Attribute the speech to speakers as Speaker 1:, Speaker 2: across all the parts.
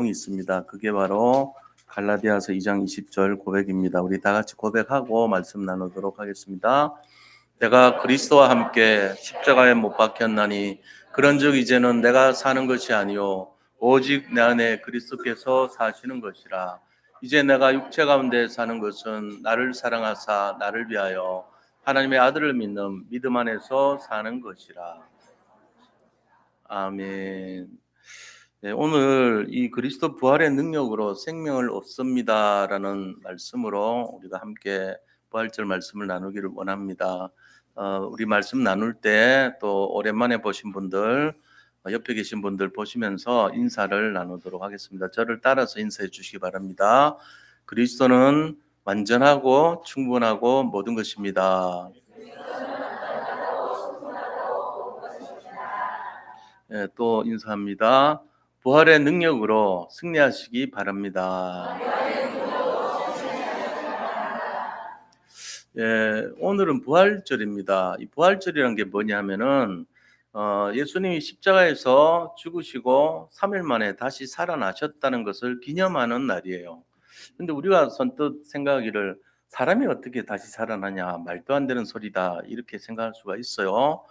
Speaker 1: 있습니다. 그게 바로 갈라디아서 2장 20절 고백입니다. 우리 다 같이 고백하고 말씀 나누도록 하겠습니다. 내가 그리스도와 함께 십자가에 못 박혔나니 그런즉 이제는 내가 사는 것이 아니요 오직 내 안에 그리스도께서 사시는 것이라. 이제 내가 육체 가운데 사는 것은 나를 사랑하사 나를 위하여 하나님의 아들을 믿는 믿음 안에서 사는 것이라. 아멘. 네, 오늘 이 그리스도 부활의 능력으로 생명을 얻습니다라는 말씀으로 우리가 함께 부활절 말씀을 나누기를 원합니다. 우리 말씀 나눌 때 또 오랜만에 보신 분들, 옆에 계신 분들 보시면서 인사를 나누도록 하겠습니다. 저를 따라서 인사해 주시기 바랍니다. 그리스도는 완전하고 충분하고 모든 것입니다. 예, 또 인사합니다. 부활의 능력으로 승리하시기 바랍니다. 예, 오늘은 부활절입니다. 이 부활절이란 게 뭐냐면은 예수님이 십자가에서 죽으시고 3일 만에 다시 살아나셨다는 것을 기념하는 날이에요. 근데 우리가 선뜻 생각하기를 사람이 어떻게 다시 살아나냐, 말도 안 되는 소리다, 이렇게 생각할 수가 있어요.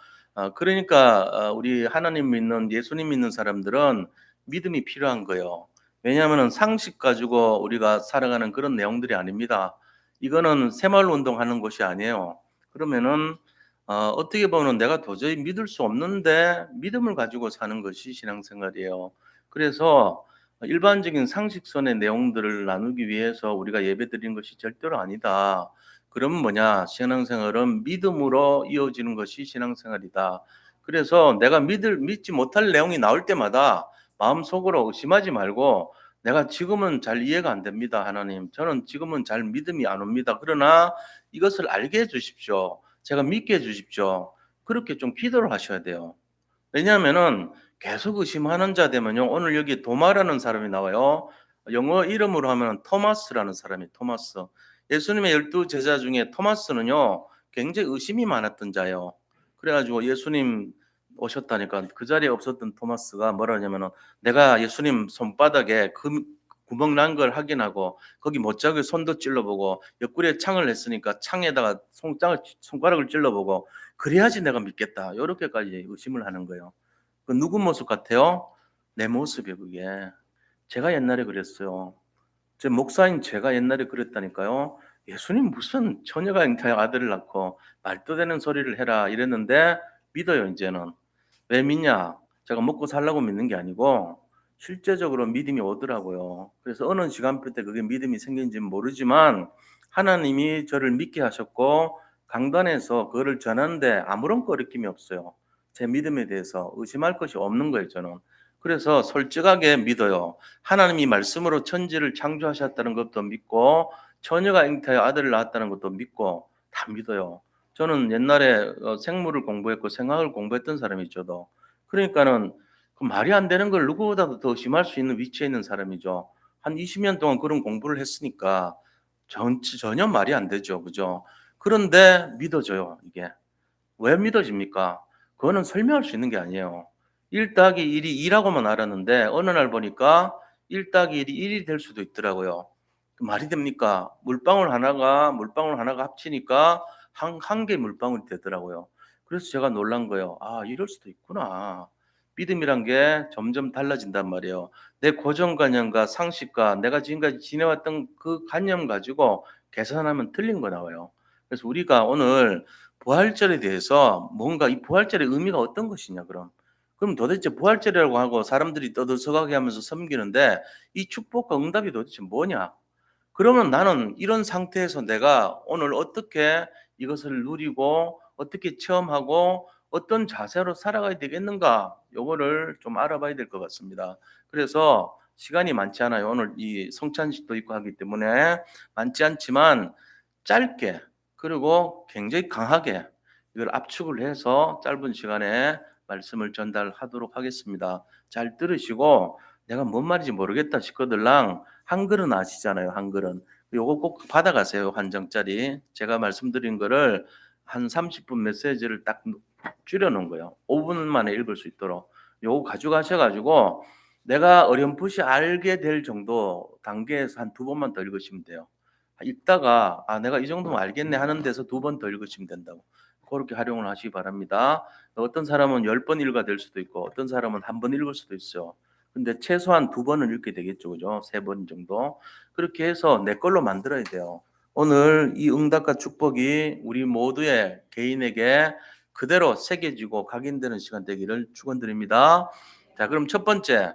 Speaker 1: 그러니까 우리 하나님 믿는 예수님 믿는 사람들은 믿음이 필요한 거예요. 왜냐하면 상식 가지고 우리가 살아가는 그런 내용들이 아닙니다. 이거는 새마을 운동하는 것이 아니에요. 그러면은 어떻게 보면 내가 도저히 믿을 수 없는데 믿음을 가지고 사는 것이 신앙생활이에요. 그래서 일반적인 상식선의 내용들을 나누기 위해서 우리가 예배드리는 것이 절대로 아니다. 그러면 뭐냐? 신앙생활은 믿음으로 이어지는 것이 신앙생활이다. 그래서 내가 믿지 못할 내용이 나올 때마다 마음속으로 의심하지 말고, 내가 지금은 잘 이해가 안 됩니다, 하나님. 저는 지금은 잘 믿음이 안 옵니다. 그러나 이것을 알게 해 주십시오. 제가 믿게 해 주십시오. 그렇게 좀 기도를 하셔야 돼요. 왜냐하면은 계속 의심하는 자 되면요. 오늘 여기 도마라는 사람이 나와요. 영어 이름으로 하면 토마스라는 사람이, 토마스. 예수님의 12 제자 중에 토마스는요, 굉장히 의심이 많았던 자예요. 그래가지고 예수님 오셨다니까 그 자리에 없었던 토마스가 뭐라 하냐면은, 내가 예수님 손바닥에 구멍 난 걸 확인하고 거기 못자국에 손도 찔러보고 옆구리에 창을 냈으니까 창에다가 손가락을 찔러보고 그래야지 내가 믿겠다, 이렇게까지 의심을 하는 거예요. 그 누구 모습 같아요? 내 모습이에요, 그게. 제가 옛날에 그랬어요. 제 목사인 제가 옛날에 그랬다니까요. 예수님 무슨 처녀가 잉타의 아들을 낳고 말도 되는 소리를 해라 이랬는데 믿어요, 이제는. 왜 믿냐? 제가 먹고 살라고 믿는 게 아니고 실제적으로 믿음이 오더라고요. 그래서 어느 시간표 때 그게 믿음이 생긴지는 모르지만 하나님이 저를 믿게 하셨고 강단에서 그거를 전하는데 아무런 거리낌이 없어요. 제 믿음에 대해서 의심할 것이 없는 거예요, 저는. 그래서 솔직하게 믿어요. 하나님이 말씀으로 천지를 창조하셨다는 것도 믿고 처녀가 잉태하여 아들을 낳았다는 것도 믿고 다 믿어요. 저는 옛날에 생물을 공부했고 생학을 공부했던 사람이죠. 도 그러니까는 그 말이 안 되는 걸 누구보다도 더 심할 수 있는 위치에 있는 사람이죠. 한 20년 동안 그런 공부를 했으니까 전혀 말이 안 되죠. 그죠? 그런데 믿어져요, 이게. 왜 믿어집니까? 그거는 설명할 수 있는 게 아니에요. 1 더하기 1이 2라고만 알았는데 어느 날 보니까 1 더하기 1이 1이 될 수도 있더라고요. 그 말이 됩니까? 물방울 하나가 합치니까 한 개의 물방울이 되더라고요. 그래서 제가 놀란 거예요. '아, 이럴 수도 있구나.' 믿음이란 게 점점 달라진단 말이에요. 내 고정관념과 상식과 내가 지금까지 지내왔던 그 관념 가지고 계산하면 틀린 거 나와요. 그래서 우리가 오늘 부활절에 대해서 뭔가 이 부활절의 의미가 어떤 것이냐 그럼. 그럼 도대체 부활절이라고 하고 사람들이 떠들썩하게 하면서 섬기는데 이 축복과 응답이 도대체 뭐냐? 그러면 나는 이런 상태에서 내가 오늘 어떻게 이것을 누리고 어떻게 체험하고 어떤 자세로 살아가야 되겠는가? 요거를 좀 알아봐야 될 것 같습니다. 그래서 시간이 많지 않아요. 오늘 이 성찬식도 있고 하기 때문에 많지 않지만 짧게, 그리고 굉장히 강하게 이걸 압축을 해서 짧은 시간에 말씀을 전달하도록 하겠습니다. 잘 들으시고 내가 뭔 말인지 모르겠다 싶거들랑 한글은 아시잖아요, 한글은. 요거 꼭 받아가세요, 한 장짜리. 제가 말씀드린 거를 한 30분 메시지를 딱 줄여 놓은 거예요. 5분 만에 읽을 수 있도록. 요거 가져가셔 가지고 내가 어렴풋이 알게 될 정도 단계에서 한 두 번만 더 읽으시면 돼요. 읽다가 '아 내가 이 정도면 알겠네.' 하는 데서 두 번 더 읽으시면 된다고. 고렇게 활용을 하시기 바랍니다. 어떤 사람은 10번 읽어야 될 수도 있고 어떤 사람은 한 번 읽을 수도 있어요. 근데 최소한 두 번은 읽게 되겠죠. 그죠? 세 번 정도. 그렇게 해서 내 걸로 만들어야 돼요. 오늘 이 응답과 축복이 우리 모두의 개인에게 그대로 새겨지고 각인되는 시간 되기를 축원드립니다. 자 그럼 첫 번째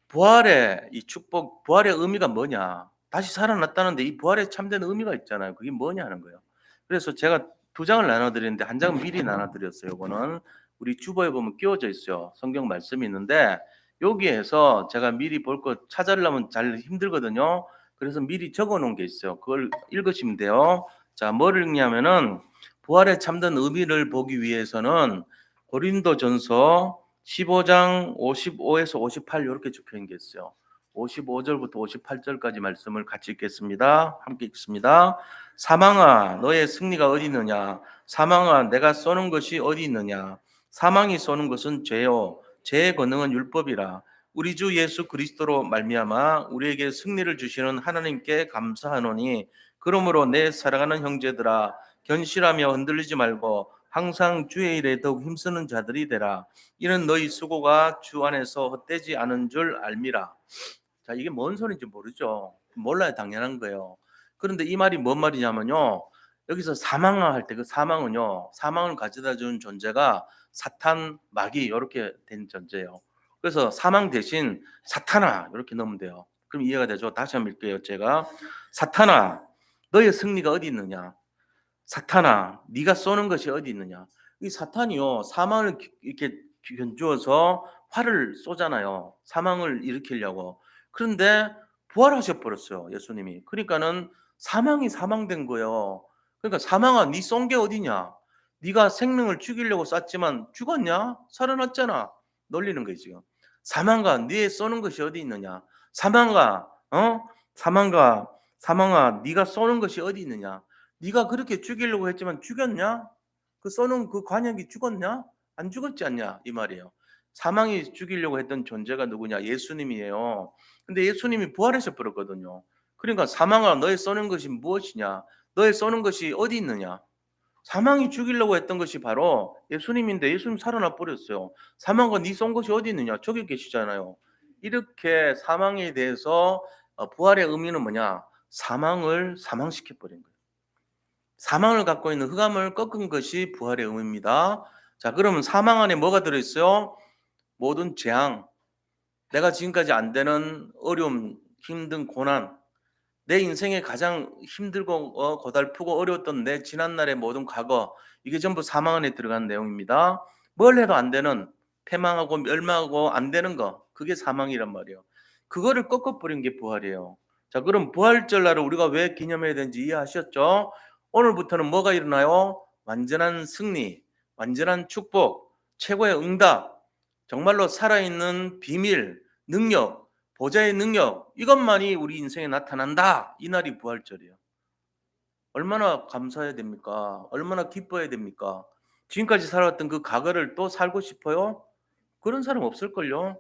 Speaker 1: 부활의 이 축복, 부활의 의미가 뭐냐? 다시 살아났다는데 이 부활에 참된 의미가 있잖아요. 그게 뭐냐 하는 거예요. 그래서 제가 두 장을 나눠 드리는데 한 장은 미리 나눠 드렸어요. 요거는 우리 주보에 보면 끼워져 있어요. 성경 말씀이 있는데 여기에서 제가 미리 볼 거 찾으려면 잘 힘들거든요. 그래서 미리 적어 놓은 게 있어요. 그걸 읽으시면 돼요. 자, 뭐를 읽냐면은 부활의 참된 의미를 보기 위해서는 고린도전서 15장 55에서 58 요렇게 적혀 있는 게 있어요. 55절부터 58절까지 말씀을 같이 읽겠습니다. 함께 읽습니다. 사망아 너의 승리가 어디 있느냐? 사망아 내가 쏘는 것이 어디 있느냐? 사망이 쏘는 것은 죄요 죄의 권능은 율법이라. 우리 주 예수 그리스도로 말미암아 우리에게 승리를 주시는 하나님께 감사하노니 그러므로 내 사랑하는 형제들아 견실하며 흔들리지 말고 항상 주의 일에 더욱 힘쓰는 자들이 되라. 이는 너희 수고가 주 안에서 헛되지 않은 줄 알미라. 자, 이게 뭔 소리인지 모르죠. 몰라야 당연한 거예요. 그런데 이 말이 뭔 말이냐면요. 여기서 사망아 할 때 그 사망은요. 사망을 가져다 주는 존재가 사탄, 마귀 이렇게 된 존재예요. 그래서 사망 대신 사탄아 이렇게 넣으면 돼요. 그럼 이해가 되죠? 다시 한번 읽게요. 제가 사탄아 너의 승리가 어디 있느냐? 사탄아 네가 쏘는 것이 어디 있느냐? 이 사탄이요. 사망을 이렇게 견주어서 활을 쏘잖아요. 사망을 일으키려고. 그런데 부활하셔 버렸어요. 예수님이. 그러니까는 사망이 사망된 거예요. 그러니까 사망아 네 쏜 게 어디냐? 네가 생명을 죽이려고 쐈지만 죽었냐? 살아났잖아. 놀리는 거지 지금. 사망아 네의 쏘는 것이 어디 있느냐? 사망아 사망아 사망아 네가 쏘는 것이 어디 있느냐? 네가 그렇게 죽이려고 했지만 죽였냐? 그 쏘는 그 관역이 죽었냐? 안 죽었지 않냐? 이 말이에요. 사망이 죽이려고 했던 존재가 누구냐? 예수님이에요. 근데 예수님이 부활하셔 버렸거든요. 그러니까 사망아 너의 쏘는 것이 무엇이냐? 너의 쏘는 것이 어디 있느냐? 사망이 죽이려고 했던 것이 바로 예수님인데 예수님 살아나 버렸어요. 사망과 네 쏜 것이 어디 있느냐? 저기 계시잖아요. 이렇게 사망에 대해서 부활의 의미는 뭐냐? 사망을 사망시켜 버린 거예요. 사망을 갖고 있는 흑암을 꺾은 것이 부활의 의미입니다. 자, 그러면 사망 안에 뭐가 들어 있어요? 모든 재앙, 내가 지금까지 안 되는 어려움, 힘든 고난, 내 인생에 가장 힘들고 고달프고 어려웠던 내 지난날의 모든 과거, 이게 전부 사망 안에 들어간 내용입니다. 뭘 해도 안 되는, 패망하고 멸망하고 안 되는 거, 그게 사망이란 말이에요. 그거를 꺾어버린 게 부활이에요. 자, 그럼 부활절 날을 우리가 왜 기념해야 되는지 이해하셨죠? 오늘부터는 뭐가 일어나요? 완전한 승리, 완전한 축복, 최고의 응답, 정말로 살아있는 비밀, 능력, 보좌의 능력, 이것만이 우리 인생에 나타난다. 이 날이 부활절이에요. 얼마나 감사해야 됩니까? 얼마나 기뻐해야 됩니까? 지금까지 살아왔던 그 과거를 또 살고 싶어요? 그런 사람 없을걸요.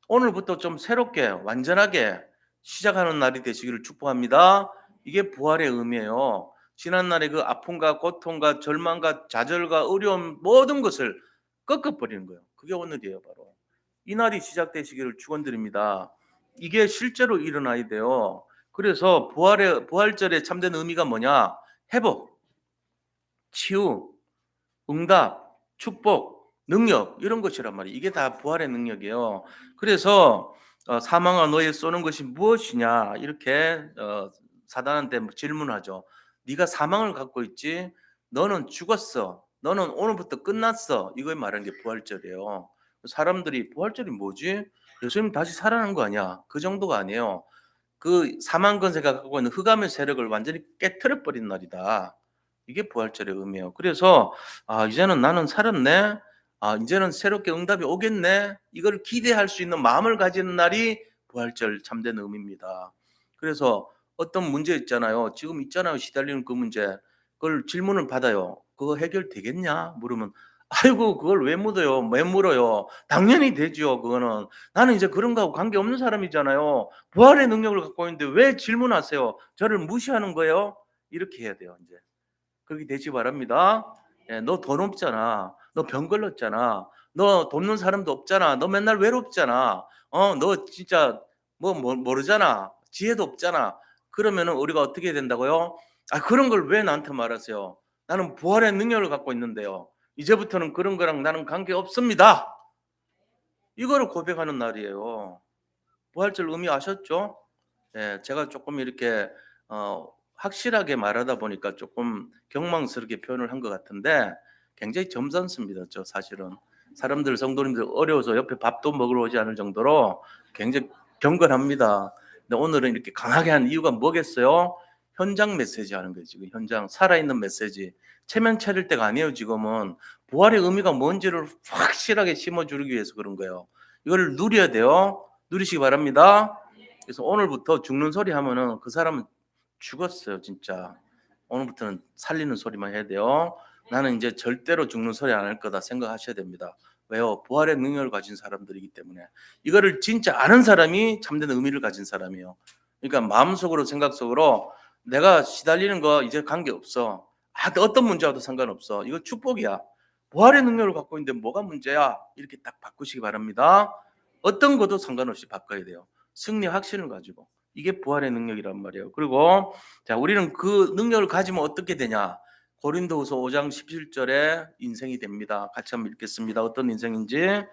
Speaker 1: 오늘부터 좀 새롭게 완전하게 시작하는 날이 되시기를 축복합니다. 이게 부활의 의미예요. 지난날의 그 아픔과 고통과 절망과 좌절과 어려움 모든 것을 꺾어버리는 거예요. 그게 오늘이에요 바로. 이 날이 시작되시기를 축원드립니다. 이게 실제로 일어나야 돼요. 그래서 부활절의 참된 의미가 뭐냐? 회복, 치유, 응답, 축복, 능력 이런 것이란 말이에요. 이게 다 부활의 능력이에요. 그래서 사망아 너의 쏘는 것이 무엇이냐 이렇게 사단한테 질문하죠. 네가 사망을 갖고 있지. 너는 죽었어. 너는 오늘부터 끝났어. 이걸 말하는 게 부활절이에요. 사람들이 부활절이 뭐지? 예수님 다시 살아난 거 아니야? 그 정도가 아니에요. 그 사망 권세가 갖고 있는 흑암의 세력을 완전히 깨트려 버린 날이다. 이게 부활절의 의미예요. 그래서 이제는 나는 살았네. 이제는 새롭게 응답이 오겠네. 이걸 기대할 수 있는 마음을 가지는 날이 부활절 참된 의미입니다. 그래서 어떤 문제 있잖아요. 지금 있잖아요. 시달리는 그 문제. 그걸 질문을 받아요. 그거 해결되겠냐? 물으면 아이고 그걸 왜 묻어요? 왜 물어요? 당연히 되지요 그거는. 나는 이제 그런 거하고 관계없는 사람이잖아요. 부활의 능력을 갖고 있는데 왜 질문하세요? 저를 무시하는 거예요? 이렇게 해야 돼요 인제. 그렇게 되시 바랍니다. 예, "너 돈 없잖아. 너 병 걸렸잖아. 너 돕는 사람도 없잖아. 너 맨날 외롭잖아. 너 진짜 모르잖아. 지혜도 없잖아." 그러면은 우리가 어떻게 된다고요? "아 그런 걸 왜 나한테 말하세요? 나는 부활의 능력을 갖고 있는데요. 이제부터는 그런 거랑 나는 관계없습니다." 이거를 고백하는 날이에요. 부활절 의미 아셨죠? 예. 제가 쪼끔 이렇게 확실하게 말하다 보니까 쪼끔 경망스럽게 표현을 한 것 같은데 굉장히 점잖습니다 저 사실은. 사람들 성도님들 어려워서 옆에 밥도 먹으러 오지 않을 정도로 굉장히 경건합니다. 근데 오늘은 이렇게 강하게 한 이유가 뭐겠어요? 현장 메시지 하는 거예요 지금 현장. 살아있는 메시지. 체면 차릴 때가 아니에요 지금은. 부활의 의미가 뭔지를 확실하게 심어 주기 위해서 그런 거예요. 이거를 누려야 돼요. 누리시기 바랍니다. 그래서 오늘부터 죽는 소리 하면은 그 사람은 죽었어요 진짜. 오늘부터는 살리는 소리만 해야 돼요. '나는 인제 절대로 죽는 소리 안 할 거다.' 생각하셔야 됩니다. 왜요? 부활의 능력을 가진 사람들이기 때문에. 이거를 진짜 아는 사람이 참된 의미를 가진 사람이에요. 그러니까 마음속으로 생각 속으로 '내가 시달리는 거 이제 관계없어. 어떤 문제 와도 상관없어. 이거 축복이야. 부활의 능력을 갖고 있는데 뭐가 문제야?' 이렇게 딱 바꾸시기 바랍니다. 어떤 것도 상관없이 바꿔야 돼요. 승리 확신을 가지고. 이게 부활의 능력이란 말이에요. 그리고 자 우리는 그 능력을 가지면 어떻게 되냐? 고린도후서 5장 17 절에 인생이 됩니다. 같이 한번 읽겠습니다. 어떤 인생인지.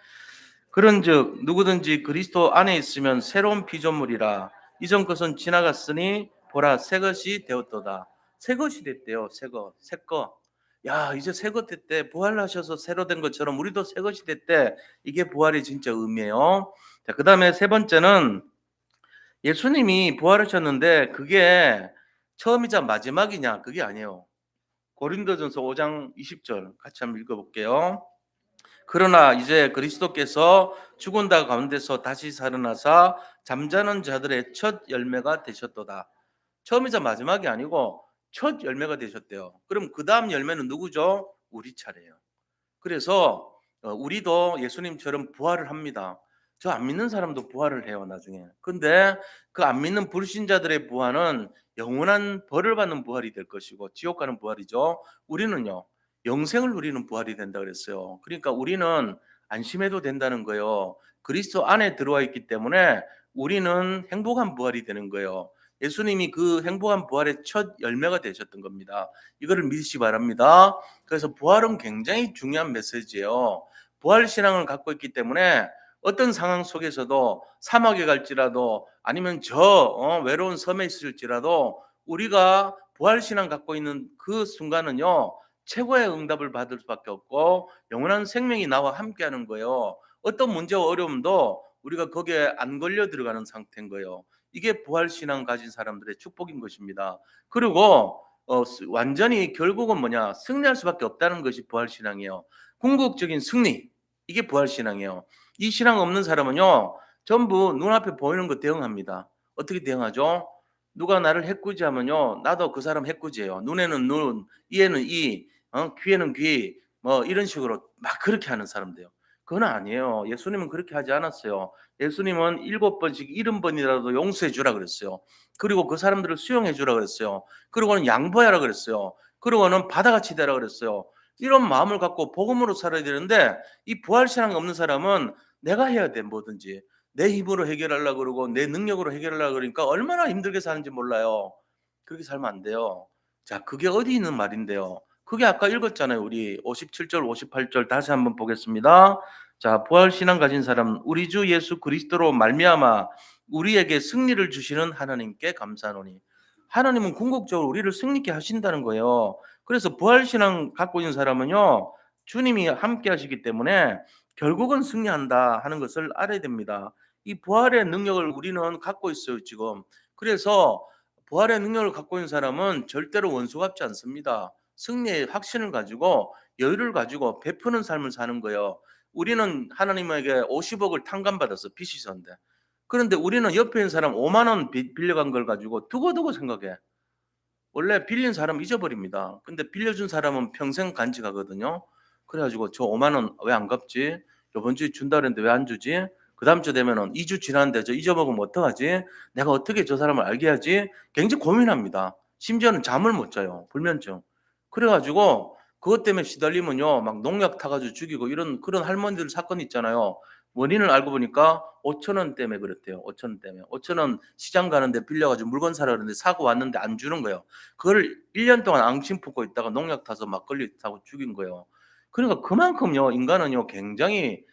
Speaker 1: 그런즉 누구든지 그리스도 안에 있으면 새로운 피조물이라 이전 것은 지나갔으니 보라 새 것이 되었도다. 새 것이 됐대요. 새 것. 새 거. 야, 이제 새 것 됐대. 부활하셔서 새로 된 것처럼 우리도 새 것이 됐대. 이게 부활의 진짜 의미예요. 자, 그다음에 세 번째는 예수님이 부활하셨는데 그게 처음이자 마지막이냐? 그게 아니에요. 고린도전서 5장 20절 같이 한번 읽어 볼게요. 그러나 이제 그리스도께서 죽은 자 가운데서 다시 살아나사 잠자는 자들의 첫 열매가 되셨도다. 처음이자 마지막이 아니고 첫 열매가 되셨대요. 그럼 그다음 열매는 누구죠? 우리 차례예요. 그래서 우리도 예수님처럼 부활을 합니다. 저 안 믿는 사람도 부활을 해요 나중에. 근데 그 안 믿는 불신자들의 부활은 영원한 벌을 받는 부활이 될 것이고 지옥 가는 부활이죠. 우리는요. 영생을 누리는 부활이 된다 그랬어요. 그러니까 우리는 안심해도 된다는 거예요. 그리스도 안에 들어와 있기 때문에 우리는 행복한 부활이 되는 거예요. 예수님이 그 행복한 부활의 첫 열매가 되셨던 겁니다. 이거를 믿으시기 바랍니다. 그래서 부활은 굉장히 중요한 메시지예요. 부활 신앙을 갖고 있기 때문에 어떤 상황 속에서도 사막에 갈지라도 아니면 저 외로운 섬에 있을지라도 우리가 부활 신앙 갖고 있는 그 순간은요. 최고의 응답을 받을 수밖에 없고 영원한 생명이 나와 함께하는 거예요. 어떤 문제와 어려움도 우리가 거기에 안 걸려 들어가는 상태인 거예요. 이게 부활 신앙 가진 사람들의 축복인 것입니다. 그리고 완전히 결국은 뭐냐? 승리할 수밖에 없다는 것이 부활 신앙이에요. 궁극적인 승리. 이게 부활 신앙이에요. 이 신앙 없는 사람은요. 전부 눈앞에 보이는 거 대응합니다. 어떻게 대응하죠? 누가 나를 해코지하면요. 나도 그 사람 해코지예요. 눈에는 눈, 이에는 이, 귀에는 귀, 뭐 이런 식으로 막 그렇게 하는 사람들요. 그건 아니에요. 예수님은 그렇게 하지 않았어요. 예수님은 7번씩 70번이라도 용서해 주라 그랬어요. 그리고 그 사람들을 수용해 주라 그랬어요. 그리고는 양보하라 그랬어요. 그리고는 바다같이 되라 그랬어요. 이런 마음을 갖고 복음으로 살아야 되는데 이 부활 신앙이 없는 사람은 내가 해야 돼 뭐든지. 내 힘으로 해결하려고 그러고 내 능력으로 해결하려고 그러니까 얼마나 힘들게 사는지 몰라요. 그렇게 살면 안 돼요. 자, 그게 어디 있는 말인데요. 그게 아까 읽었잖아요. 우리 57절, 58절 다시 한번 보겠습니다. 자, 부활 신앙 가진 사람 우리 주 예수 그리스도로 말미암아 우리에게 승리를 주시는 하나님께 감사하노니. 하나님은 궁극적으로 우리를 승리케 하신다는 거예요. 그래서 부활 신앙 갖고 있는 사람은요. 주님이 함께 하시기 때문에 결국은 승리한다 하는 것을 알아야 됩니다. 이 부활의 능력을 우리는 갖고 있어요, 지금. 그래서 부활의 능력을 갖고 있는 사람은 절대로 원수 같지 않습니다. 승리의 확신을 가지고 여유를 가지고 베푸는 삶을 사는 거예요. 우리는 하나님에게 50억을 탕감받아서 빚이 있었는데 그런데 우리는 옆에 있는 사람 5만 원 빌려간 걸 가지고 두고두고 생각해. 원래 빌린 사람 잊어버립니다. 근데 빌려준 사람은 평생 간직하거든요. 그래가지고 저 5만 원 왜 안 갚지? 요번 주에 준다 그랬는데 왜 안 주지? 그 다음 주 되면은 2주 지났는데 저 잊어먹으면 어떡하지? 내가 어떻게 저 사람을 알게 하지? 굉장히 고민합니다. 심지어는 잠을 못 자요. 불면증. 그래가지고 그것 때문에 시달리면요, 막 농약 타가지고 죽이고 이런 그런 할머니들 사건 있잖아요. 원인을 알고 보니까 5천 원 때문에 그랬대요. 5천 원 때문에. 5천 원 시장 가는데 빌려가지고 물건 사라 그러는데 사고 왔는데 안 주는 거예요. 그걸 1년 동안 앙심 품고 있다가 농약 타서 막걸리 타고 죽인 거예요. 그러니까 그만큼요, 인간은요, 굉장히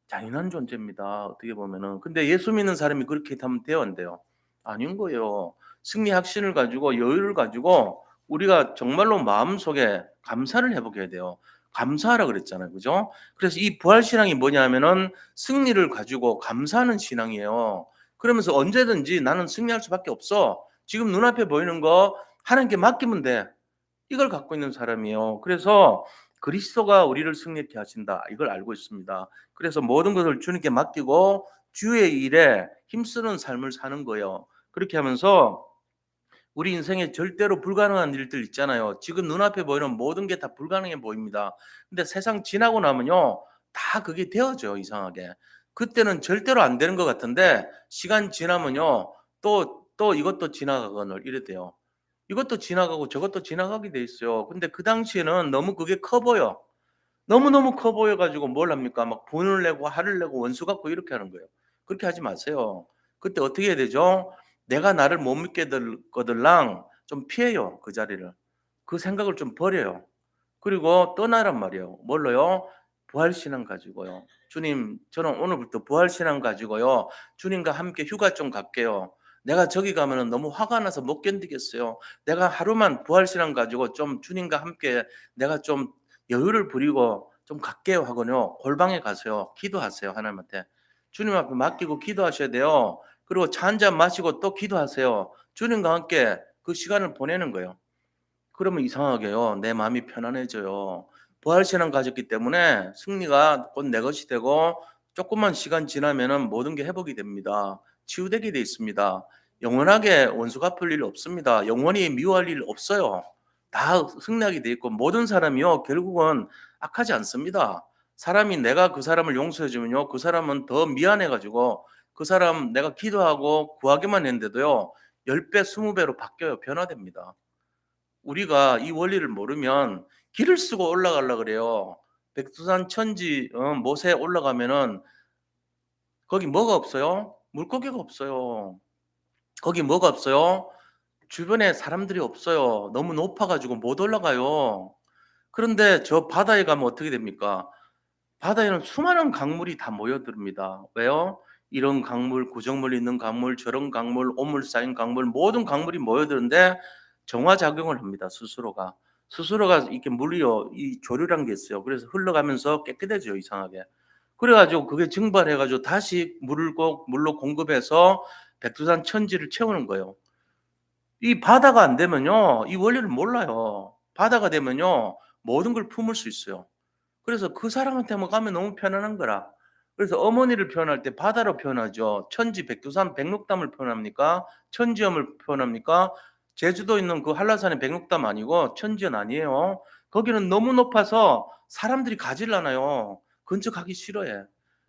Speaker 1: 잔인한 존재입니다. 어떻게 보면은. 근데 예수 믿는 사람이 그렇게 하면 돼요, 안 돼요? 아닌 거예요. 승리 확신을 가지고 여유를 가지고 우리가 정말로 마음속에 감사를 회복해야 돼요. 감사하라 그랬잖아요. 그죠? 그래서 이 부활 신앙이 뭐냐면은 승리를 가지고 감사하는 신앙이에요. 그러면서 언제든지 나는 승리할 수밖에 없어. 지금 눈앞에 보이는 거 하나님께 맡기면 돼. 이걸 갖고 있는 사람이에요. 그래서 그리스도가 우리를 승리케 하신다. 이걸 알고 있습니다. 그래서 모든 것을 주님께 맡기고 주의 일에 힘쓰는 삶을 사는 거예요. 그렇게 하면서 우리 인생에 절대로 불가능한 일들 있잖아요. 지금 눈앞에 보이는 모든 게 다 불가능해 보입니다. 근데 세상 지나고 나면요, 다 그게 되어져, 이상하게. 그때는 절대로 안 되는 것 같은데 시간 지나면요, 또 이것도 지나가거늘 이래 돼요. 이것도 지나가고 저것도 지나가게 돼 있어요. 근데 그 당시에는 너무 그게 커 보여. 너무너무 커 보여 가지고 뭘 합니까? 막 분을 내고 화를 내고 원수 갖고 이렇게 하는 거예요. 그렇게 하지 마세요. 그때 어떻게 해야 되죠? 내가 나를 못 믿게 될 거들랑 좀 피해요, 그 자리를. 그 생각을 좀 버려요. 그리고 떠나란 말이에요. 뭘로요? 부활신앙 가지고요. 주님, 저는 오늘부터 부활신앙 가지고요, 주님과 함께 휴가 좀 갈게요. 내가 저기 가면은 너무 화가 나서 못 견디겠어요. 내가 하루만 부활신앙 가지고 좀 주님과 함께 내가 좀 여유를 부리고 좀 갈게요 하고요. 골방에 가세요. 기도하세요, 하나님한테. 주님 앞에 맡기고 기도하셔야 돼요. 그리고 차 한 잔 마시고 또 기도하세요. 주님과 함께 그 시간을 보내는 거예요. 그러면 이상하게요, 내 마음이 편안해져요. 부활신앙 가졌기 때문에 승리가 곧 내 것이 되고 조금만 시간 지나면은 모든 게 회복이 됩니다. 치유되게 돼 있습니다. 영원하게 원수 갚을 일 없습니다. 영원히 미워할 일 없어요. 다 승리하게 돼 있고 모든 사람이요, 결국은 악하지 않습니다. 사람이 내가 그 사람을 용서해 주면요, 그 사람은 더 미안해 가지고 그 사람 내가 기도하고 구하기만 했는데도요, 10배, 20배로 바뀌어요. 변화됩니다. 우리가 이 원리를 모르면 길을 쓰고 올라가려 그래요. 백두산 천지 못에 올라가면은 거기 뭐가 없어요? 물고기가 없어요. 거기 뭐가 없어요? 주변에 사람들이 없어요. 너무 높아 가지고 못 올라가요. 그런데 저 바다에 가면 어떻게 됩니까? 바다에는 수많은 강물이 다 모여듭니다. 왜요? 이런 강물, 구정물 있는 강물, 저런 강물, 오물 쌓인 강물, 모든 강물이 모여드는데 정화작용을 합니다. 스스로가. 스스로가 이렇게 물이요, 이 조류란 게 있어요. 그래서 흘러가면서 깨끗해져요, 이상하게. 그래가지고 그게 증발해가지고 다시 물로 공급해서 백두산 천지를 채우는 거예요. 이 바다가 안 되면요, 이 원리를 몰라요. 바다가 되면요, 모든 걸 품을 수 있어요. 그래서 그 사람한테만 가면 너무 편안한 거라. 그래서 어머니를 표현할 때 바다로 표현하죠. 천지 백두산 백록담을 표현합니까? 천지염을 표현합니까? 제주도 있는 그 한라산의 백록담 아니고 천지연 아니에요. 거기는 너무 높아서 사람들이 가질라나요. 근처 가기 싫어해.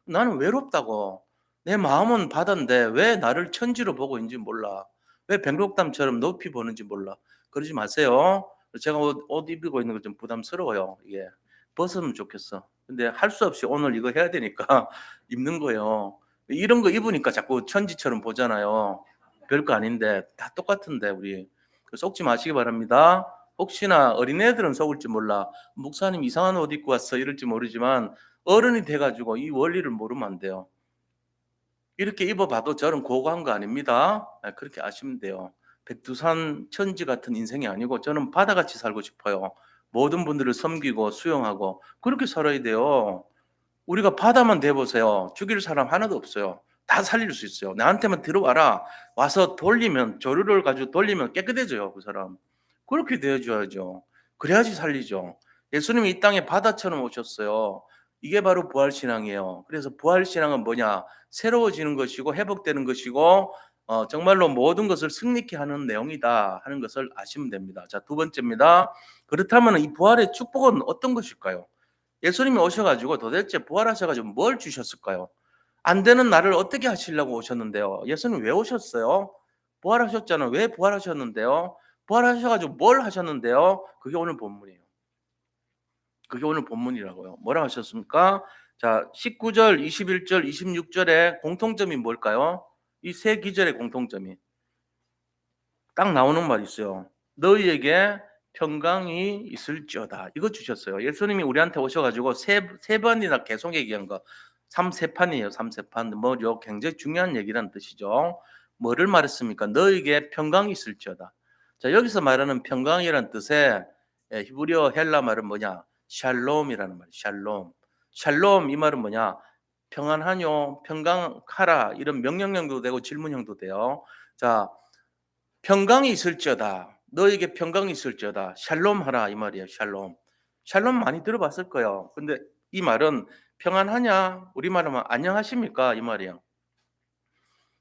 Speaker 1: 나는 외롭다고. 내 마음은 바다인데 왜 나를 천지로 보고 있는지 몰라. 왜 백록담처럼 높이 보는지 몰라. 그러지 마세요. 제가 옷 입고 있는 거 좀 부담스러워요. 이게. 벗으면 좋겠어. 근데 할 수 없이 오늘 이거 해야 되니까 입는 거예요. 이런 거 입으니까 자꾸 천지처럼 보잖아요. 별거 아닌데 다 똑같은데 우리. 속지 마시기 바랍니다. 혹시나 어린애들은 속을지 몰라. 목사님 이상한 옷 입고 왔어 이럴지 모르지만 어른이 돼 가지고 이 원리를 모르면 안 돼요. 이렇게 입어봐도 저는 고고한 거 아닙니다. 그렇게 아시면 돼요. 백두산 천지 같은 인생이 아니고 저는 바다같이 살고 싶어요. 모든 분들을 섬기고 수용하고 그렇게 살아야 돼요. 우리가 바다만 대보세요. 죽일 사람 하나도 없어요. 다 살릴 수 있어요. 나한테만 들어와라. 와서 돌리면 조류를 가지고 돌리면 깨끗해져요. 그 사람. 그렇게 되어줘야죠. 그래야지 살리죠. 예수님이 이 땅에 바다처럼 오셨어요. 이게 바로 부활신앙이에요. 그래서 부활신앙은 뭐냐? 새로워지는 것이고 회복되는 것이고 정말로 모든 것을 승리케 하는 내용이다 하는 것을 아시면 됩니다. 자, 두 번째입니다. 그렇다면 이 부활의 축복은 어떤 것일까요? 예수님이 오셔가지고 도대체 부활하셔가지고 뭘 주셨을까요? 안 되는 나를 어떻게 하시려고 오셨는데요? 예수님 왜 오셨어요? 부활하셨잖아요. 왜 부활하셨는데요? 부활하셔가지고 뭘 하셨는데요? 그게 오늘 본문이에요. 그게 오늘 본문이라고요. 뭐라 하셨습니까? 자, 19절, 21절, 26절의 공통점이 뭘까요? 이 세 기절의 공통점이 딱 나오는 말이 있어요. 너희에게 평강이 있을지어다. 이거 주셨어요. 예수님이 우리한테 오셔가지고 세 번이나 계속 얘기한 거. 삼세판이에요. 삼세판. 뭐요? 굉장히 중요한 얘기라는 뜻이죠. 뭐를 말했습니까? 너희에게 평강이 있을지어다. 자, 여기서 말하는 평강이라는 뜻의 히브리어 헬라 말은 뭐냐? 샬롬이라는 말이에요. 샬롬. 샬롬 이 말은 뭐냐? 평안하뇨, 평강하라 이런 명령형도 되고 질문형도 돼요. 자, 평강이 있을지어다. 너에게 평강이 있을지어다. 샬롬하라 이 말이에요. 샬롬. 샬롬 많이 들어봤을 거예요. 근데 이 말은 평안하냐? 우리말로 하면 안녕하십니까? 이 말이에요.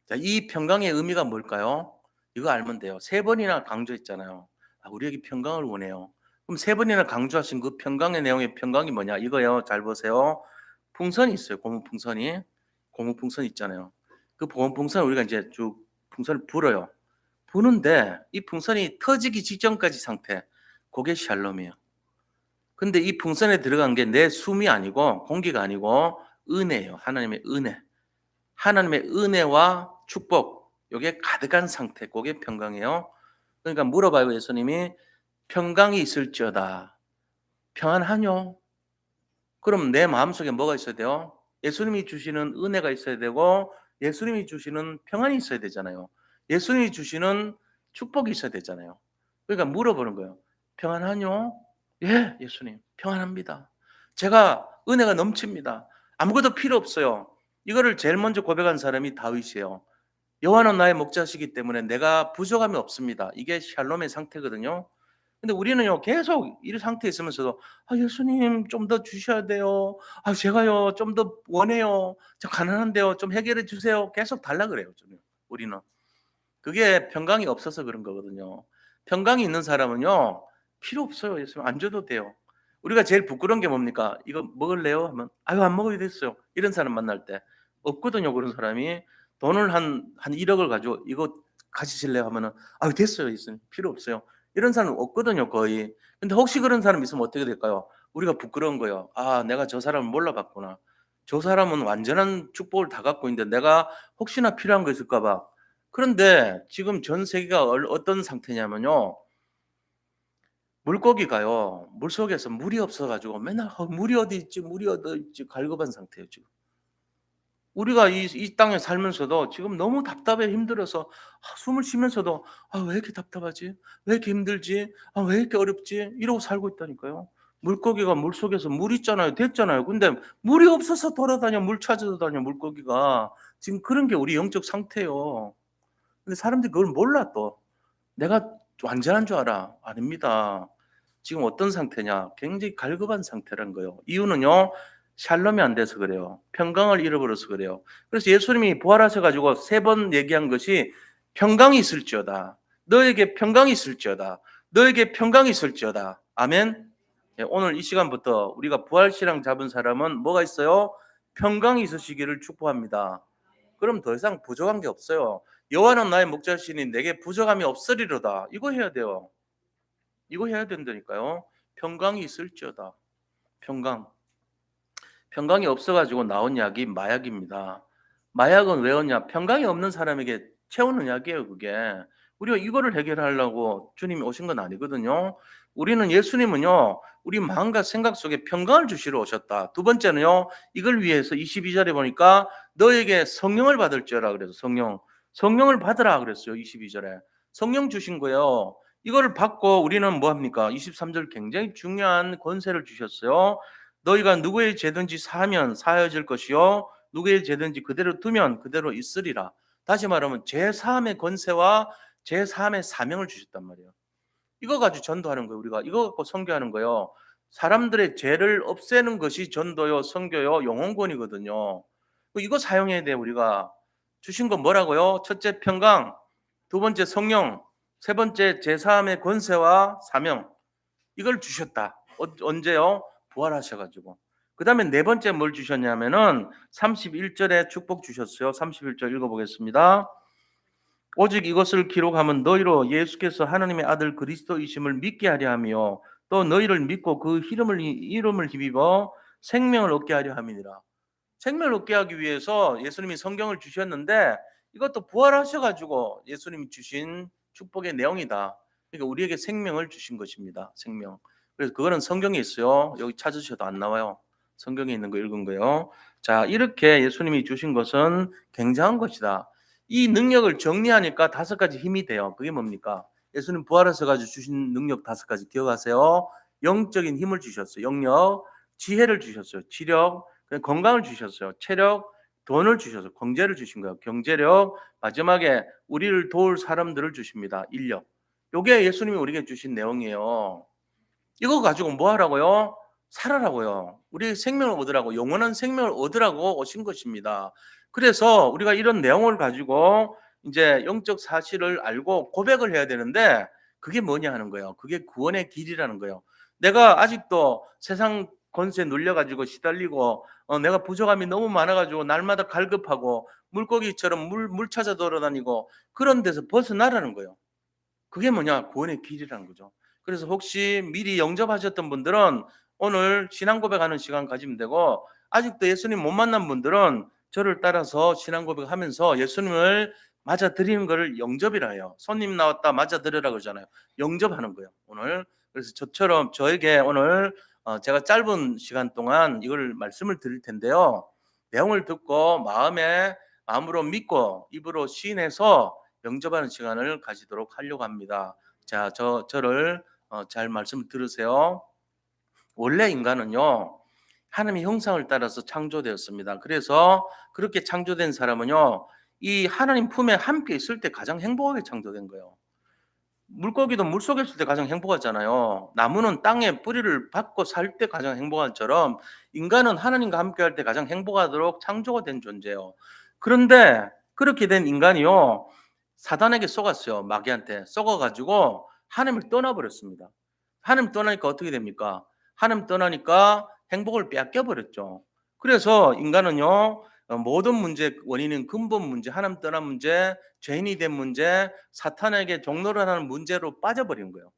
Speaker 1: 자, 이 평강의 의미가 뭘까요? 이거 알면 돼요. 세 번이나 강조했잖아요. 아, 우리에게 평강을 원해요. 그럼 세 번이나 강조하신 그 평강의 내용의 평강이 뭐냐? 이거요. 잘 보세요. 풍선이 있어요. 고무풍선이. 고무풍선 있잖아요. 그 고무풍선 우리가 이제 쭉 풍선을 불어요. 부는데 이 풍선이 터지기 직전까지 상태, 그게 샬롬이에요. 근데 이 풍선에 들어간 게 내 숨이 아니고 공기가 아니고 은혜예요. 하나님의 은혜. 하나님의 은혜와 축복, 이게 가득한 상태, 그게 평강이에요. 그러니까 물어봐요. 예수님이 평강이 있을지어다. 평안하뇨? 그럼 내 마음속에 뭐가 있어야 돼요? 예수님이 주시는 은혜가 있어야 되고 예수님이 주시는 평안이 있어야 되잖아요. 예수님이 주시는 축복이 있어야 되잖아요. 그러니까 물어보는 거예요. 평안하뇨? 예, 예수님. 평안합니다. 제가 은혜가 넘칩니다. 아무것도 필요 없어요. 이거를 제일 먼저 고백한 사람이 다윗이에요. 여호와는 나의 목자시기 때문에 내가 부족함이 없습니다. 이게 샬롬의 상태거든요. 근데 우리는요 계속 이 상태에 있으면서도 예수님 좀 더 주셔야 돼요. 제가요 좀 더 원해요. 저 가난한데요. 좀 해결해 주세요. 계속 달라 그래요. 저는 우리는 그게 평강이 없어서 그런 거거든요. 평강이 있는 사람은요 필요 없어요. 예수님 안 줘도 돼요. 우리가 제일 부끄러운 게 뭡니까? 이거 먹을래요? 하면 안 먹어도 됐어요. 이런 사람 만날 때 없거든요. 그런 사람이 돈을 한 1억을 가지고 이거 가지실래요? 하면은 됐어요. 예수님 필요 없어요. 이런 사람 없거든요, 거의. 근데 혹시 그런 사람 있으면 어떻게 될까요? 우리가 부끄러운 거예요. 내가 저 사람을 몰라봤구나. 저 사람은 완전한 축복을 다 갖고 있는데 내가 혹시나 필요한 거 있을까 봐. 그런데 지금 전 세계가 어떤 상태냐면요. 물고기가요. 물속에서 물이 없어 가지고 맨날 물이 어디 있지? 물이 어디 있지? 갈급한 상태예요, 지금. 우리가 이 땅에 살면서도 지금 너무 답답해 힘들어서 숨을 쉬면서도 왜 이렇게 답답하지? 왜 이렇게 힘들지? 왜 이렇게 어렵지? 이러고 살고 있다니까요. 물고기가 물속에서 물 있잖아요. 됐잖아요. 근데 물이 없어서 돌아다녀 물 찾아서 다녀 물고기가. 지금 그런 게 우리 영적 상태예요. 근데 사람들이 그걸 몰라 또. 내가 완전한 줄 알아. 아닙니다. 지금 어떤 상태냐? 굉장히 갈급한 상태라는 거예요. 이유는요. 샬롬이 안 돼서 그래요. 평강을 잃어버려서 그래요. 그래서 예수님이 부활하셔 가지고 세 번 얘기한 것이 평강이 있을지어다. 너에게 평강이 있을지어다. 너에게 평강이 있을지어다. 아멘. 예, 오늘 이 시간부터 우리가 부활 신앙 잡은 사람은 뭐가 있어요? 평강이 있으시기를 축복합니다. 그럼 더 이상 부족한 게 없어요. 여호와는 나의 목자시니 내게 부족함이 없으리로다. 이거 해야 돼요. 이거 해야 된다니까요. 평강이 있을지어다. 평강. 평강이 없어가지고 나온 약이 마약입니다. 마약은 왜 얻냐? 평강이 없는 사람에게 채우는 약이에요, 그게. 우리가 이거를 해결하려고 주님이 오신 건 아니거든요. 우리는 예수님은요, 우리 마음과 생각 속에 평강을 주시러 오셨다. 두 번째는요, 이걸 위해서 22절에 보니까 너에게 성령을 받을지어라 그래서 성령을 받으라 그랬어요, 22절에. 성령 주신 거예요. 이거를 받고 우리는 뭐 합니까? 23절 굉장히 중요한 권세를 주셨어요. 너희가 누구의 죄든지 사하면 사하여질 것이요 누구의 죄든지 그대로 두면 그대로 있으리라. 다시 말하면 죄 사함의 권세와 죄 사함의 사명을 주셨단 말이에요. 이거 가지고 전도하는 거예요. 우리가 이거 갖고 선교하는 거예요. 사람들의 죄를 없애는 것이 전도요, 선교요, 영혼권이거든요. 이거 사용해야 돼요. 우리가 주신 건 뭐라고요? 첫째 평강, 두 번째 성령, 세 번째 죄 사함의 권세와 사명. 이걸 주셨다. 언제요? 부활하셔가지고. 그다음에 네 번째 뭘 주셨냐면은 31절에 축복 주셨어요. 31절 읽어보겠습니다. 오직 이것을 기록하면 너희로 예수께서 하나님의 아들 그리스도이심을 믿게 하려 하며 또 너희를 믿고 그 이름을 힘입어 생명을 얻게 하려 함이니라. 생명을 얻게 하기 위해서 예수님이 성경을 주셨는데 이것도 부활하셔 가지고 예수님이 주신 축복의 내용이다. 그러니까 우리에게 생명을 주신 것입니다. 생명. 그래서 그거는 성경에 있어요. 여기 찾으셔도 안 나와요. 성경에 있는 거 읽은 거요. 자, 이렇게 예수님이 주신 것은 굉장한 것이다. 이 능력을 정리하니까 다섯 가지 힘이 돼요. 그게 뭡니까? 예수님 부활하셔 가지고 주신 능력 다섯 가지 기억하세요. 영적인 힘을 주셨어요. 영력, 지혜를 주셨어요. 지력, 건강을 주셨어요. 체력, 돈을 주셔서 경제를 주신 거예요. 경제력, 마지막에 우리를 도울 사람들을 주십니다. 인력. 요게 예수님이 우리에게 주신 내용이에요. 이거 가지고 뭐 하라고요? 살아라고요. 우리 생명을 얻으라고, 영원한 생명을 얻으라고 오신 것입니다. 그래서 우리가 이런 내용을 가지고 이제 영적 사실을 알고 고백을 해야 되는데 그게 뭐냐 하는 거예요. 그게 구원의 길이라는 거예요. 내가 아직도 세상 권세에 눌려가지고 시달리고 내가 부족함이 너무 많아가지고 날마다 갈급하고 물고기처럼 물 찾아 돌아다니고 그런 데서 벗어나라는 거예요. 그게 뭐냐? 구원의 길이라는 거죠. 그래서 혹시 미리 영접하셨던 분들은 오늘 신앙 고백하는 시간 가지면 되고 아직도 예수님 못 만난 분들은 저를 따라서 신앙 고백하면서 예수님을 맞아들이는 것을 영접이라 해요. 손님 나왔다 맞아들으라 그러잖아요. 영접하는 거예요. 오늘 그래서 저처럼 저에게 오늘 제가 짧은 시간 동안 이걸 말씀을 드릴 텐데요. 내용을 듣고 마음으로 믿고 입으로 시인해서 영접하는 시간을 가지도록 하려고 합니다. 자, 저를 잘 말씀 들으세요. 원래 인간은요, 하나님의 형상을 따라서 창조되었습니다. 그래서 그렇게 창조된 사람은요, 이 하나님 품에 함께 있을 때 가장 행복하게 창조된 거예요. 물고기도 물속에 있을 때 가장 행복하잖아요. 나무는 땅에 뿌리를 박고 살 때 가장 행복한 것처럼 인간은 하나님과 함께 할 때 가장 행복하도록 창조가 된 존재예요. 그런데 그렇게 된 인간이요. 사단에게 속았어요. 마귀한테 속아가지고 하나님을 떠나버렸습니다. 하나님 떠나니까 어떻게 됩니까? 하나님 떠나니까 행복을 뺏겨 버렸죠. 그래서 인간은요. 모든 문제 원인은 근본 문제, 하나님 떠난 문제, 죄인이 된 문제, 사탄에게 종노를 하는 문제로 빠져버린 거예요.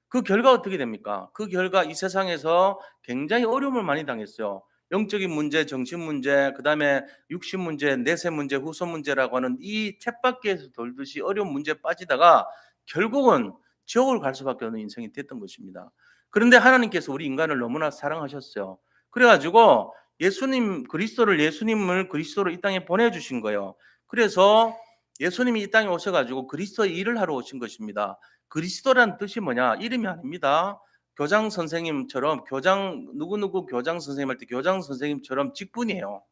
Speaker 1: 그 결과 어떻게 됩니까? 그 결과 이 세상에서 굉장히 어려움을 많이 당했어요. 영적인 문제, 정신 문제, 그다음에 육신 문제, 내세 문제, 후손 문제라고 하는 이 쳇바퀴에서 돌듯이 어려운 문제에 빠지다가 결국은 지옥을 갈 수밖에 없는 인생이 됐던 것입니다. 그런데 하나님께서 우리 인간을 너무나 사랑하셨어요. 그래가지고 예수님을 그리스도로 이 땅에 보내주신 거예요. 그래서 예수님이 이 땅에 오셔가지고 그리스도의 일을 하러 오신 것입니다. 그리스도란 뜻이 뭐냐? 이름이 아닙니다. 교장 선생님처럼 누구누구 교장 선생님 할 때 교장 선생님처럼 직분이에요.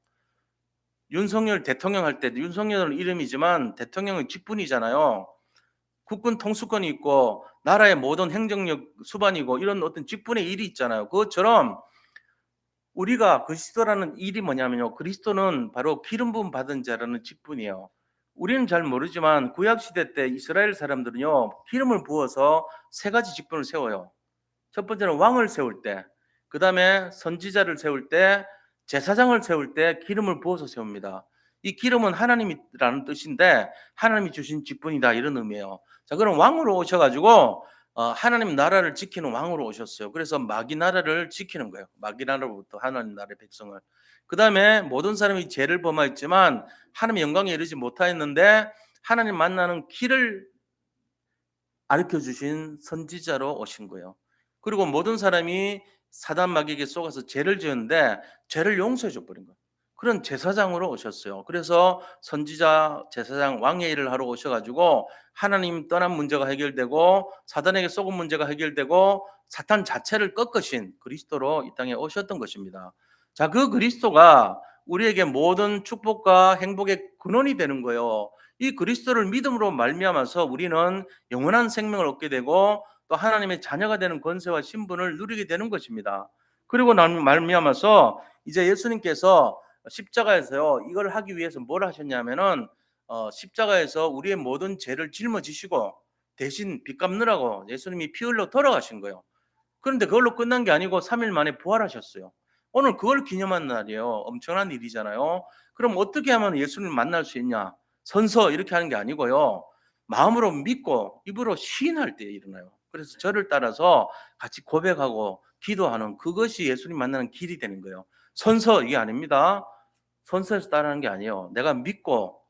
Speaker 1: 윤석열 대통령 할 때 윤석열은 이름이지만 대통령은 직분이잖아요. 국군 통수권이 있고 나라의 모든 행정력 수반이고 이런 어떤 직분의 일이 있잖아요. 그것처럼 우리가 그리스도라는 일이 뭐냐면요. 그리스도는 바로 기름 부음 받은 자라는 직분이에요. 우리는 잘 모르지만 구약 시대 때 이스라엘 사람들은요. 기름을 부어서 세 가지 직분을 세워요. 첫 번째는 왕을 세울 때, 그다음에 선지자를 세울 때, 제사장을 세울 때 기름을 부어서 세웁니다. 이 기름은 하나님이라는 뜻인데 하나님이 주신 직분이다 이런 의미예요. 자, 그럼 왕으로 오셔가지고 하나님 나라를 지키는 왕으로 오셨어요. 그래서 마귀 나라를 지키는 거예요. 마귀 나라로부터 하나님 나라의 백성을. 그 다음에 모든 사람이 죄를 범하였지만 하나님의 영광에 이르지 못하였는데 하나님 만나는 길을 가르쳐 주신 선지자로 오신 거예요. 그리고 모든 사람이 사단 마귀에게 속아서 죄를 지었는데 죄를 용서해 줘 버린 거예요. 그런 제사장으로 오셨어요. 그래서 선지자, 제사장, 왕의 일을 하러 오셔 가지고 하나님 떠난 문제가 해결되고 사단에게 속은 문제가 해결되고 사탄 자체를 꺾으신 그리스도로 이 땅에 오셨던 것입니다. 자, 그 그리스도가 우리에게 모든 축복과 행복의 근원이 되는 거예요. 이 그리스도를 믿음으로 말미암아서 우리는 영원한 생명을 얻게 되고 또 하나님의 자녀가 되는 권세와 신분을 누리게 되는 것입니다. 그리고 말미암아서 이제 예수님께서 십자가에서요 이걸 하기 위해서 뭘 하셨냐면은 십자가에서 우리의 모든 죄를 짊어지시고 대신 빚 갚느라고 예수님이 피 흘려 돌아가신 거예요. 그런데 그걸로 끝난 게 아니고 3일 만에 부활하셨어요. 오늘 그걸 기념하는 날이에요. 엄청난 일이잖아요. 그럼 어떻게 하면 예수님을 만날 수 있냐? 선서 이렇게 하는 게 아니고요. 마음으로 믿고 입으로 시인할 때 일어나요. 그래서 저를 따라서 같이 고백하고 기도하는 그것이 예수님 만나는 길이 되는 거예요. 선서 이게 아닙니다. 선서에서 따르는 게 아니에요. 내가 믿고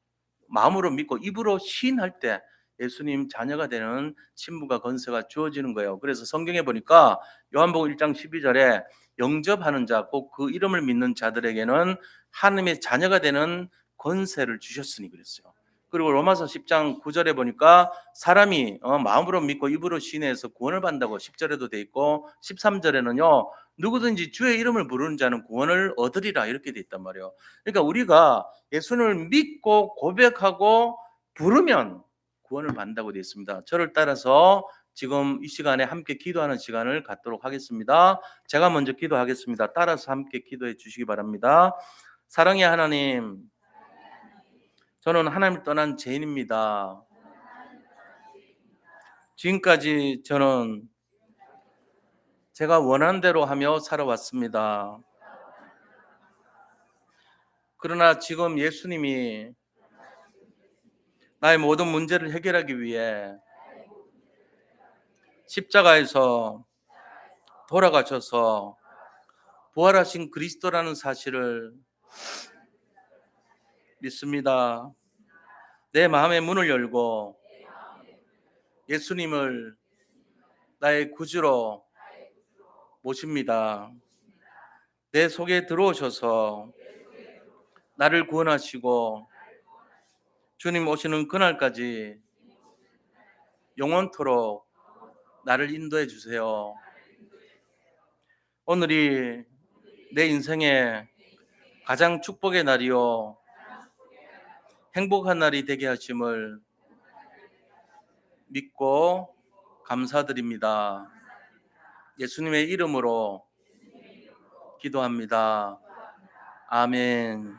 Speaker 1: 마음으로 믿고 입으로 시인할 때 예수님 자녀가 되는 신분과 권세가 주어지는 거예요. 그래서 성경에 보니까 요한복음 1장 12절에 영접하는 자, 꼭 그 이름을 믿는 자들에게는 하나님의 자녀가 되는 권세를 주셨으니 그랬어요. 그리고 로마서 10장 9절에 보니까 사람이 마음으로 믿고 입으로 시인해서 구원을 받는다고 10절에도 돼 있고 13절에는요. 누구든지 주의 이름을 부르는 자는 구원을 얻으리라 이렇게 돼 있단 말이에요. 그러니까 우리가 예수님을 믿고 고백하고 부르면 구원을 받는다고 되어 있습니다. 저를 따라서 지금 이 시간에 함께 기도하는 시간을 갖도록 하겠습니다. 제가 먼저 기도하겠습니다. 따라서 함께 기도해 주시기 바랍니다. 사랑의 하나님, 저는 하나님을 떠난 죄인입니다. 지금까지 저는 제가 원하는 대로 하며 살아왔습니다. 그러나 지금 예수님이 나의 모든 문제를 해결하기 위해 십자가에서 돌아가셔서 부활하신 그리스도라는 사실을 믿습니다. 내 마음의 문을 열고 예수님을 나의 구주로 모십니다. 내 속에 들어오셔서 나를 구원하시고 주님 오시는 그날까지 영원토록 나를 인도해 주세요. 오늘이 내 인생의 가장 축복의 날이요 행복한 날이 되게 하심을 믿고 감사드립니다. 예수님의 이름으로 기도합니다. 아멘.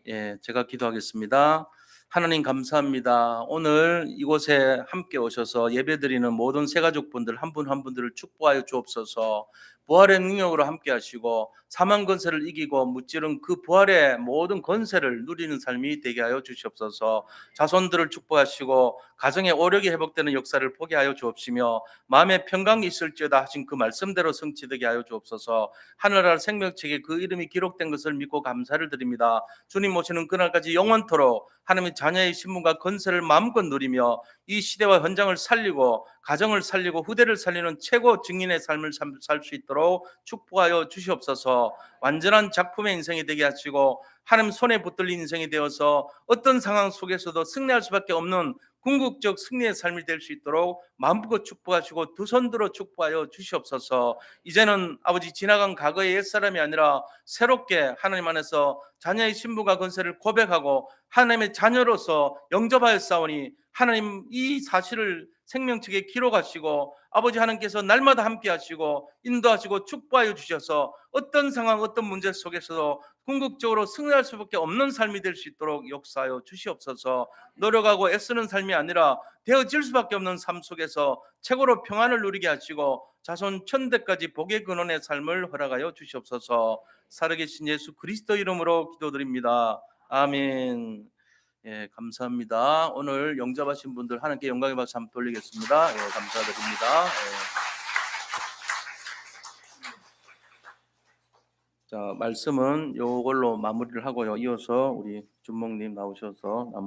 Speaker 1: 예, 제가 기도하겠습니다. 하나님 감사합니다. 오늘 이곳에 함께 오셔서 예배드리는 모든 새가족분들 한 분 한 분들을 축복하여 주옵소서. 부활의 능력으로 함께 하시고 사망 권세를 이기고 무찌른 그 부활의 모든 권세를 누리는 삶이 되게 하여 주시옵소서. 자손들을 축복하시고 가정의 오력이 회복되는 역사를 보게 하여 주옵시며 마음의 평강이 있을지어다 하신 그 말씀대로 성취되게 하여 주옵소서. 하늘나라 생명책에 그 이름이 기록된 것을 믿고 감사를 드립니다. 주님 오시는 그날까지 영원토록 하나님의 자녀의 신분과 건설을 마음껏 누리며 이 시대와 현장을 살리고 가정을 살리고 후대를 살리는 최고 증인의 삶을 살 수 있도록 축복하여 주시옵소서. 완전한 작품의 인생이 되게 하시고 하나님 손에 붙들린 인생이 되어서 어떤 상황 속에서도 승리할 수밖에 없는 궁극적 승리의 삶이 될 수 있도록 마음껏 축복하시고 두 손 들어 축복하여 주시옵소서. 이제는 아버지 지나간 과거의 옛사람이 아니라 새롭게 하나님 안에서 자녀의 신분과 권세를 고백하고 하나님의 자녀로서 영접하였사오니 하나님 이 사실을 생명책에 기록하시고 아버지 하나님께서 날마다 함께 하시고 인도하시고 축복하여 주셔서 어떤 상황 어떤 문제 속에서도 궁극적으로 승리할 수밖에 없는 삶이 될 수 있도록 역사하여 주시옵소서. 노력하고 애쓰는 삶이 아니라 되어질 수밖에 없는 삶 속에서 최고로 평안을 누리게 하시고 자손 천대까지 복의 근원의 삶을 허락하여 주시옵소서. 살아계신 예수 그리스도 이름으로 기도드립니다. 아멘. 예, 감사합니다. 오늘 영접하신 분들 하나님께 영광의 박수 한번 돌리겠습니다. 예, 감사드립니다. 예. 자, 말씀은 요걸로 마무리를 하고요. 이어서 우리 준목님 나오셔서 나머지